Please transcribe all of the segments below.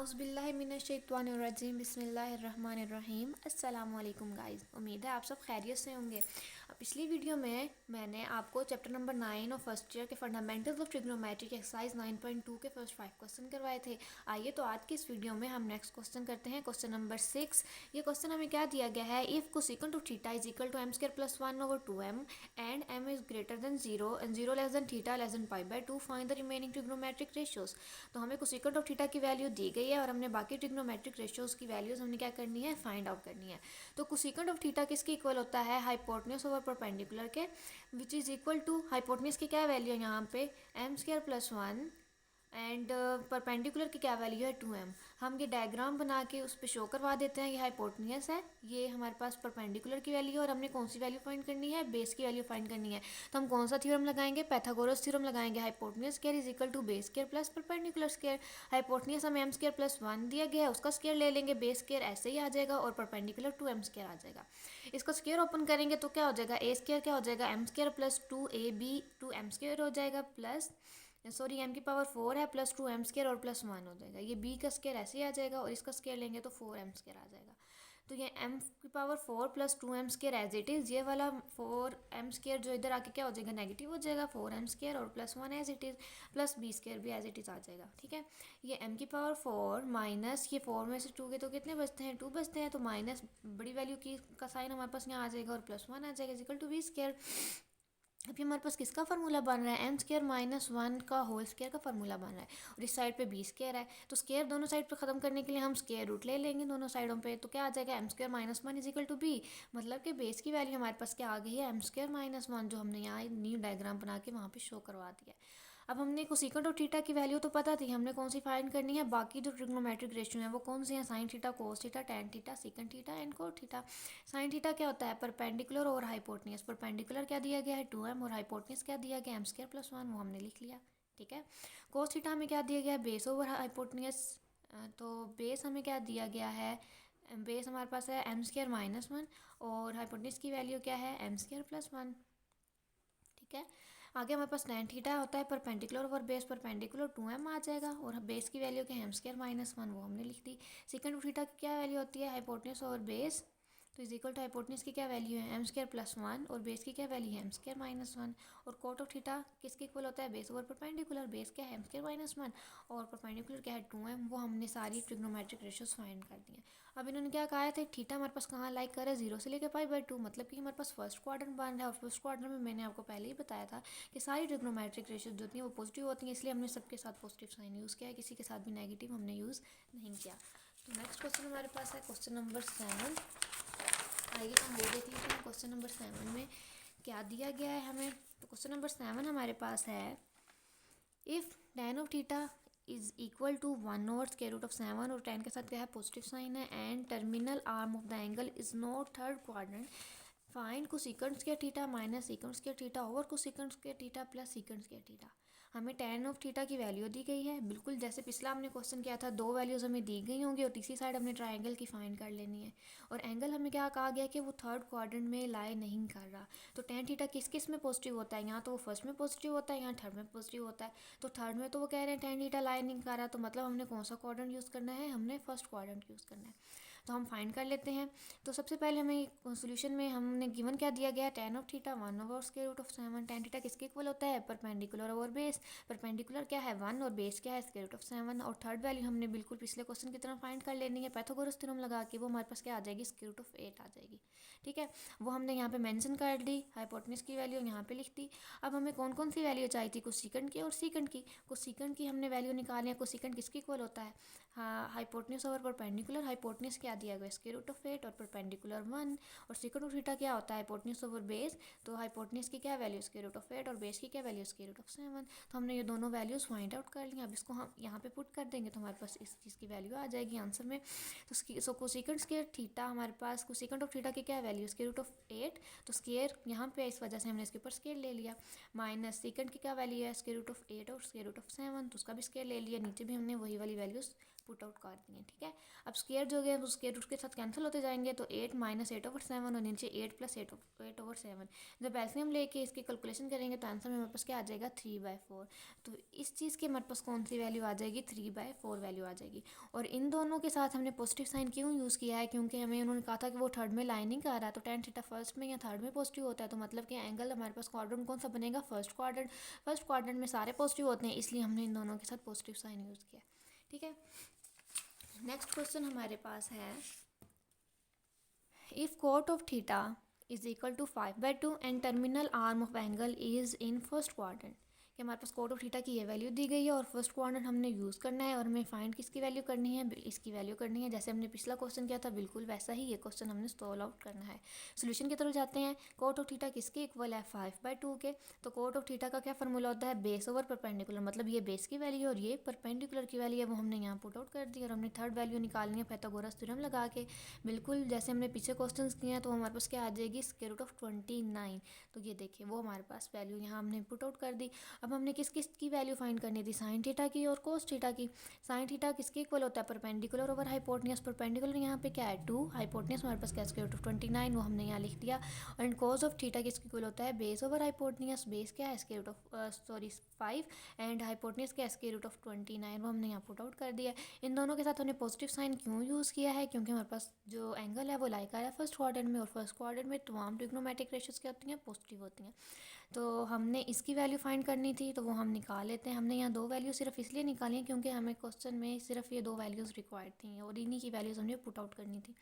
आउज़ुबिल्लाहिमिनश्शैतानिर्रजीम बिस्मिल्लाहिर्रहमानिर्रहीम। अस्सलाम वालेकुम गाइस, उम्मीद है आप सब खैरियत से होंगे। पिछली वीडियो में मैंने आपको चैप्टर नंबर 9 और फर्स्ट ईयर के फंडामेंटल्स ऑफ ट्रिग्नोमेट्रिक एक्सरसाइज 9.2 के फर्स्ट 5 क्वेश्चन करवाए थे। आइए तो आज की इस वीडियो में हम नेक्स्ट क्वेश्चन करते हैं, क्वेश्चन नंबर 6। ये क्वेश्चन हमें क्या दिया गया है, if cosecant of theta is equal to m square plus 1/2m and m is greater than 0 and 0 less than theta less than π/2 find the remaining trigonometric ratios. तो हमें कोसेकेंट ऑफ थीटा की value दी गई है और हमने बाकी trigonometric ratios की वैल्यूज हमने क्या करनी है, फाइंड आउट करनी है। तो कोसेकेंट ऑफ थीटा किसके इक्वल होता है, हाइपोटेन्यूज ओवर परपेंडिकुलर के, which is equal to hypotenuse की क्या वैल्यू है यहाँ पे m square plus 1 and perpendicular की क्या वैल्यू है 2m। हम ये डायग्राम बना के उस पर शो करवा देते हैं। ये हाइपोटेन्यूज है, ये हमारे पास परपेंडिकुलर की वैल्यू है और हमने कौन सी वैल्यू फाइंड करनी है, बेस की वैल्यू फाइंड करनी है। तो हम कौन सा थ्योरम लगाएंगे, पाइथागोरस थ्योरम लगाएंगे। Hypotenuse square is equal to base square plus perpendicular square. Hypotenuse हमें एम स्क्वायर प्लस 1 दिया गया है, उसका स्क्वायर ले लेंगे, बेस स्क्वायर ऐसे ही आ जाएगा और परपेंडिकुलर 2m स्क्वायर आ जाएगा। इसका स्क्वायर ओपन करेंगे तो क्या हो जाएगा, ए स्क्वायर क्या हो जाएगा, m square plus 2ab 2m square हो जाएगा प्लस सॉरी m की पावर 4 है प्लस 2m स्क्वायर और प्लस 1 हो जाएगा। ये b का स्क्वायर ऐसे ही आ जाएगा और इसका स्क्वायर लेंगे तो 4m स्क्वायर आ जाएगा। तो ये m की power 4 plus 2m square as it is, ये वाला 4m स्क्वायर जो इधर आके क्या हो जाएगा, नेगेटिव हो जाएगा, 4m स्क्वायर और plus 1 as it is plus b square भी एज इट इज़ आ जाएगा। ठीक है, ये m की पावर 4 माइनस ये 4 में से 2 के तो कितने बचते हैं, 2 बचते हैं, तो माइनस बड़ी वैल्यू की का साइन हमारे पास यहाँ आ जाएगा और प्लस 1 आ जाएगा इक्वल टू b स्क्वायर। अभी हमारे पास किसका फार्मूला बन रहा है, एम स्क्वायर माइनस 1 का होल स्क्वायर का फार्मूला बन रहा है और इस साइड पे बी स्क्वायर है। तो स्क्वायर दोनों साइड पे ख़त्म करने के लिए हम स्क्वायर रूट ले लेंगे दोनों साइडों पे। तो क्या आ जाएगा, m square minus 1 is equal to b, मतलब कि बेस की वैल्यू हमारे पास क्या आ गई है, एम स्क्वायर माइनस 1, जो हमने यहाँ न्यू डायग्राम बना के वहाँ पे शो करवा दिया है। अब हमने कोसेकेंट ऑफ थीटा की वैल्यू तो पता थी, हमने कौन सी फाइंड करनी है, बाकी जो ट्रिग्नोमेट्रिक रेशियो है वो कौन सी है, sine theta, cos theta, tan theta, second theta and cot theta. Sine theta क्या होता है, परपेंडिकुलर और हाइपोटेन्यूज। परपेंडिकुलर क्या दिया गया है 2m और हाइपोटेन्यूज क्या दिया गया है, एम स्क्वायर प्लस 1, वो हमने लिख लिया। ठीक है, कोस थीटा हमें क्या दिया गया है, बेस ओवर हाइपोटेन्यूज। तो बेस हमें क्या दिया गया है, बेस हमारे पास है एम स्क्वायर माइनस 1 और हाइपोटेन्यूज की वैल्यू क्या है, एम स्क्वायर प्लस 1। ठीक है, आगे हमारे पास टैन थीटा होता है perpendicular over base, perpendicular 2m आ जाएगा और बेस की वैल्यू क्या है, एम स्क्वायर माइनस 1, वो हमने लिख दी। सेकंड थीटा की क्या वैल्यू होती है, हाइपोटेन्यूज ओवर बेस, तो इज इक्वल टू हाइपोटेन्यूज की क्या वैल्यू है, एम स्क्वायर प्लस 1 और बेस की क्या वैल्यू है, एम स्क्वायर माइनस 1। और कोट ऑफ थीटा किसके इक्वल होता है, बेस ओवर परपेंडिकुलर, बेस क्या है एम स्क्वायर माइनस 1 और परपेंडिकुलर क्या है 2m। वो हमने सारी ट्रिग्नोमेट्रिक रेशियोज फाइंड कर दी हैं। अब इन्होंने क्या कहा है, थीटा हमारे पास कहाँ लाइक कर रहा है, 0 से लेकर π/2, मतलब कि हमारे पास फर्स्ट क्वाड्रेंट बन रहा है और फर्स्ट क्वाड्रेंट में मैंने आपको पहले ही बताया था कि सारी ट्रिग्नोमेट्रिक रेशियोज जो होती हैं वो पॉजिटिव होती हैं, इसलिए हमने सबके साथ पॉजिटिव साइन यूज़ किया है, किसी के साथ भी नेगेटिव हमने यूज़ नहीं किया। तो नेक्स्ट क्वेश्चन हमारे पास है क्वेश्चन नंबर 7। आइए हम वो देख लेते हैं क्वेश्चन नंबर 7 में क्या दिया गया है हमें। तो क्वेश्चन नंबर 7 हमारे पास है, if tan of theta is equal to 1/√7 और tan के साथ क्या है, पॉजिटिव साइन है, and terminal arm of the angle is not third quadrant, find cosecant square theta minus secant square theta over cosecant square theta plus secant square theta. हमें tan of theta की value दी गई है, बिल्कुल जैसे पिछला हमने क्वेश्चन किया था, दो वैल्यूज़ हमें दी गई होंगी और तीसरी साइड हमने ट्रायंगल की फाइंड कर लेनी है। और एंगल हमें क्या कहा गया कि वो थर्ड क्वाड्रेंट में लाई नहीं कर रहा। तो tan थीटा किस किस में पॉजिटिव होता है, यहाँ तो वो फर्स्ट में पॉजिटिव होता है, यहाँ थर्ड में पॉजिटिव होता है। तो थर्ड में तो वो कह रहे हैं tan थीटा लाई नहीं कर रहा, तो मतलब हमने कौन सा क्वाड्रेंट यूज़ करना है, हमने फर्स्ट क्वाड्रेंट यूज़ करना है। तो हम फाइंड कर लेते हैं। तो सबसे पहले हमें सोल्यूशन में हमने गिवन क्या दिया गया है, tan of theta 1/√7। tan theta किसके इक्वल होता है, परपेंडिकुलर ओवर बेस, परपेंडिकुलर क्या है 1 और बेस क्या है √7। और थर्ड वैल्यू हमने बिल्कुल पिछले क्वेश्चन की तरह फाइंड कर लेनी है पाइथागोरस थ्योरम लगा के, वो हमारे पास क्या आ जाएगी, √8 आ जाएगी। ठीक है, वो हमने यहाँ पे मेंशन कर दी, हाइपोटेन्यूज की वैल्यू यहाँ पे लिख दी। अब हमें कौन कौन सी वैल्यू चाहिए थी, कोसेकेंट की और सीकेंट की। कोसेकेंट की हमने वैल्यू निकाली है, कोसेकेंट किसके इक्वल होता है, हाँ हाइपोटेन्यूज ओवर परपेंडिकुलर, हाइपोटेन्यूज क्या दिया गया √8 और परपेंडिकुलर 1। और सेकंड ऑफ थीटा क्या होता है, हाइपोटेन्यूज ओवर बेस, तो हाइपोटेन्यूज की क्या वैल्यू √8 और बेस की क्या वैल्यू √7। तो हमने ये दोनों वैल्यूज़ फाइंड आउट कर लिया। अब इसको हम यहाँ पे पुट कर देंगे तो हमारे पास इस चीज़ की वैल्यू आ जाएगी आंसर में। तो कोसेकेंट स्क्वायर थीटा हमारे पास, कोसेकेंट ऑफ थीटा की क्या वैल्यू √8, तो स्क्वायर यहाँ पे इस वजह से हमने इसके ऊपर स्क्वायर ले लिया, माइनस सेकंड की क्या वैल्यू है √8 और √7, तो उसका भी स्क्वायर ले लिया, नीचे भी हमने वही वाली वैल्यूज़ पुट आउट कर दिए, ठीक है। अब स्क्वायर जो है वो स्क्वायर रूट के साथ कैंसिल होते जाएंगे, तो 8 माइनस 8/7 और नीचे 8 प्लस 8/7। जब एलसीएम लेके इसकी कैलकुलेशन करेंगे तो आंसर में हमारे पास क्या आ जाएगा 3/4। तो इस चीज़ की हमारे पास कौन सी वैल्यू आ जाएगी 3/4 वैल्यू आ जाएगी। और इन दोनों के साथ हमने पॉजिटिव साइन क्यों यूज़ किया है, क्योंकि हमें उन्होंने कहा था कि वो थर्ड में लाइनिंग कर रहा है, तो tan थीटा फर्स्ट में या थर्ड में पॉजिटिव होता है, तो मतलब कि एंगल हमारे पास क्वाड्रेंट कौन सा बनेगा फर्स्ट क्वाड्रेंट। फर्स्ट क्वाड्रेंट में सारे पॉजिटिव होते हैं, इसलिए हमने इन दोनों के साथ पॉजिटिव साइन यूज़ किया, ठीक है। नेक्स्ट क्वेश्चन हमारे पास है, if cot of theta is equal to 5/2 and terminal arm of angle is in first quadrant, कि हमारे पास cot of theta की ये वैल्यू दी गई है और फर्स्ट क्वाड्रेंट हमने यूज़ करना है और हमें फाइंड किसकी वैल्यू करनी है, इसकी वैल्यू करनी है। जैसे हमने पिछला क्वेश्चन किया था बिल्कुल वैसा ही ये क्वेश्चन हमने सॉल्व आउट करना है। सोल्यूशन की तरफ जाते हैं। cot of theta किसके इक्वल है 5/2 के, तो cot of theta का क्या फार्मूला होता है बेस ओवर परपेंडिकुलर, मतलब ये बेस की वैल्यू और ये परपेंडिकुलर की वैल्यू है, वो हमने यहाँ पुट आउट कर दी और हमने थर्ड वैल्यू निकालनी है पाइथागोरस थ्योरम लगा के, बिल्कुल जैसे हमने पीछे क्वेश्चंस किए हैं। तो हमारे पास क्या आ जाएगी स्क्वायर रूट ऑफ 29। तो ये देखिए वो हमारे पास वैल्यू यहाँ हमने पुट आउट कर दी। अब हमने किस किस की वैल्यू फाइंड करनी थी, साइन थीटा की और कोस थीटा की। साइन थीटा किसके इक्वल होता है परपेंडिकुलर ओवर हाइपोटेन्यूज, परपेंडिकुलर यहाँ पे क्या है 2, हाइपोटेन्यूज हमारे पास क्या स्क्वायर रूट ऑफ 29, वो हमने यहाँ लिख दिया। एंड कोस ऑफ थीटा किसके इक्वल होता है बेस ओवर हाइपोटेन्यूज, बेस क्या है square root of 5 and hypotenuse क्या है स्क्वायर रूट ऑफ 29, वो हमने यहाँ पुट आउट कर दिया। इन दोनों के साथ हमने पॉजिटिव साइन क्यों यूज़ किया है, क्योंकि हमारे पास जो एंगल है वो लाइक आ रहा है फर्स्ट क्वाड्रेंट में, और फर्स्ट क्वाड्रेंट में तमाम ट्रिग्नोमेट्रिक रेशियोज क्या होती हैं पॉजिटिव होती हैं। तो हमने इसकी वैल्यू फाइंड करनी थी, तो वो हम निकाल लेते हैं। हमने यहाँ दो वैल्यू सिर्फ इसलिए निकाली हैं क्योंकि हमें क्वेश्चन में सिर्फ ये दो वैल्यूज़ रिक्वायर्ड थी और इन्हीं की वैल्यूज़ हमने पुट आउट करनी थी,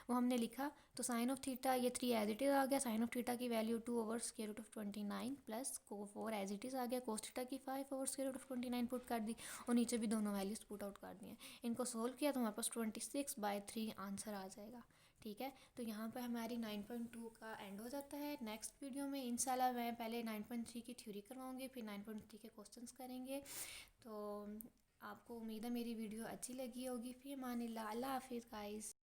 वो हमने लिखा। तो साइन ऑफ थीटा ये 3 एज इट इज़ आ गया, साइन ऑफ थीटा की value 2 over square root of 29 plus 4 as it is आ गया, कोस थीटा की 5 over square root of 29 put कर दी और नीचे भी दोनों वैल्यूज़ पुट आउट कर दी हैं। इनको सोल्व किया तो हमारे पास 26/3 आंसर आ जाएगा, ठीक है। तो यहाँ पर हमारी 9.2 का एंड हो जाता है। नेक्स्ट वीडियो में इंशाल्लाह मैं पहले 9.3 की थ्योरी करवाऊँगी, फिर 9.3 के क्वेश्चंस करेंगे। तो आपको उम्मीद है मेरी वीडियो अच्छी लगी होगी। फिर अल्लाह हाफिज़ गाइस।